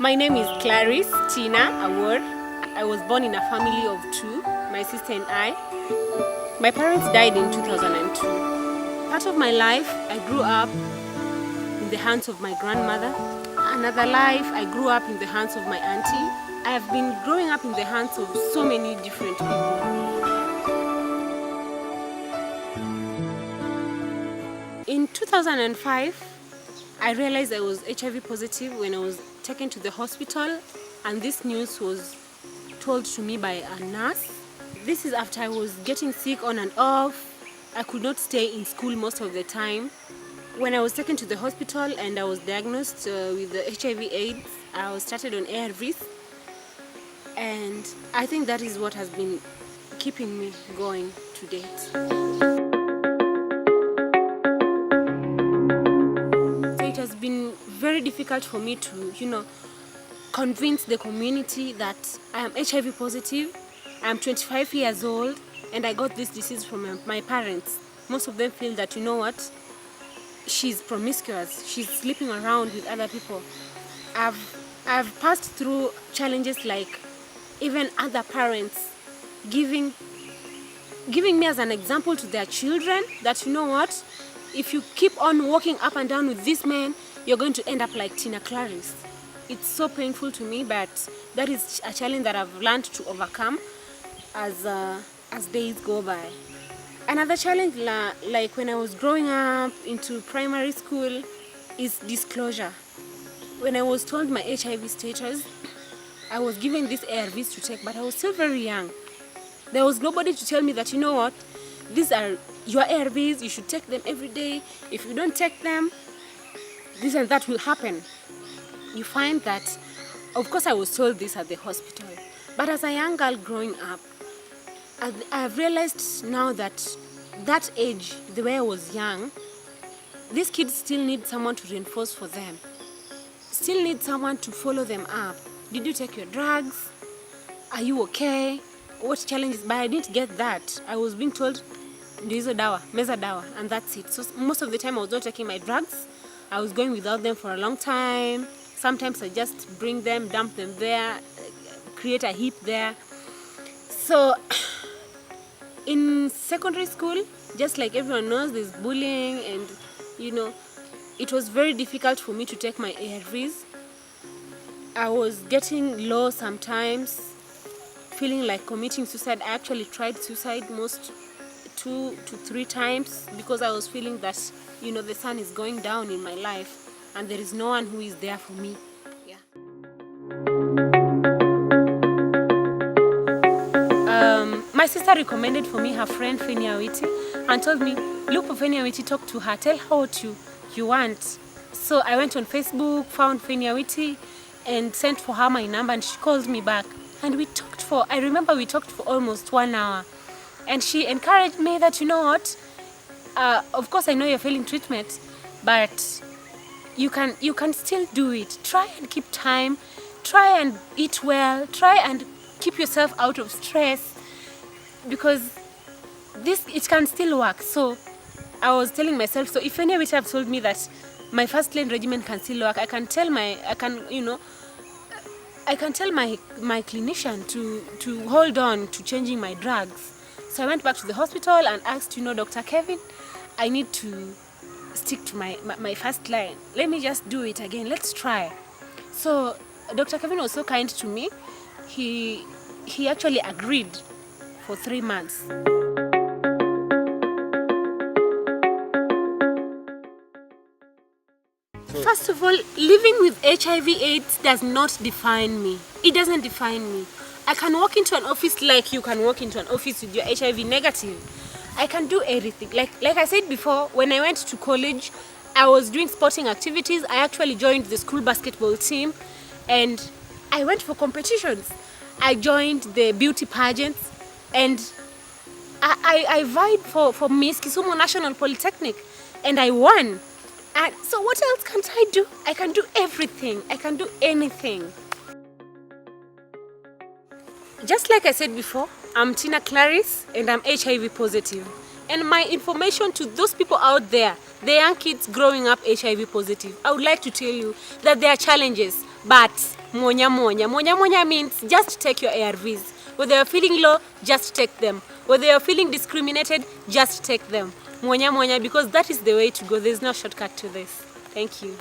My name is Claris Tina Award. I was born in a family of two, my sister and I. My parents died in 2002. Part of my life, I grew up in the hands of my grandmother. Another life, I grew up in the hands of my auntie. I have been growing up in the hands of so many different people. In 2005, I realized I was HIV positive when I was taken to the hospital, and this news was told to me by a nurse. This is after I was getting sick on and off. I could not stay in school most of the time. When I was taken to the hospital and I was diagnosed with the HIV/AIDS, I was started on ARVs, and I think that is what has been keeping me going to date. So it has been very difficult for me to, convince the community that I am HIV positive. I am 25 years old and I got this disease from my parents. Most of them feel that, she's promiscuous, she's sleeping around with other people. I've passed through challenges like even other parents giving me as an example to their children that, if you keep on walking up and down with this man, you're going to end up like Tina Claris. It's so painful to me, but that is a challenge that I've learned to overcome as days go by. Another challenge, like when I was growing up into primary school, is disclosure. When I was told my HIV status, I was given these ARVs to take, but I was still very young. There was nobody to tell me that, these are your ARVs, you should take them every day. If you don't take them, this and that will happen. You find that, of course I was told this at the hospital, but as a young girl growing up, I've realized now that age, the way I was young, these kids still need someone to reinforce for them. Still need someone to follow them up. Did you take your drugs? Are you okay? What challenges? But I didn't get that. I was being told, ndizo dawa, meza dawa, and that's it. So most of the time I was not taking my drugs. I was going without them for a long time. Sometimes I just bring them, dump them there, create a heap there. So in secondary school, just like everyone knows, there's bullying, and it was very difficult for me to take my ARVs. I was getting low sometimes, feeling like committing suicide. I actually tried suicide most 2 to 3 times because I was feeling that, the sun is going down in my life and there is no one who is there for me. Yeah. My sister recommended for me her friend Fenia Witi and told me, look for Fenia Witi, talk to her, tell her what you want. So I went on Facebook, found Fenia Witi and sent for her my number, and she called me back. And I remember we talked for almost 1 hour. And she encouraged me that, of course I know you're failing treatment, but you can still do it. Try and keep time, try and eat well, try and keep yourself out of stress, because it can still work. So I was telling myself, so if any which have told me that my first line regimen can still work, I can tell my clinician to hold on to changing my drugs. So I went back to the hospital and asked, Dr. Kevin, I need to stick to my first line. Let me just do it again. Let's try. So Dr. Kevin was so kind to me. He actually agreed for 3 months. First of all, living with HIV/AIDS does not define me. It doesn't define me. I can walk into an office like you can walk into an office with your HIV negative. I can do everything. Like I said before, when I went to college, I was doing sporting activities. I actually joined the school basketball team and I went for competitions. I joined the beauty pageants and I vied for Miss Kisumu National Polytechnic and I won. And so what else can't I do? I can do everything. I can do anything. Just like I said before, I'm Tina Claris and I'm HIV positive. And my information to those people out there, the young kids growing up HIV positive, I would like to tell you that there are challenges, But monya means just take your ARVs. Whether you're feeling low, just take them. Whether you're feeling discriminated, just take them. Monya, because that is the way to go. There's no shortcut to this. Thank you.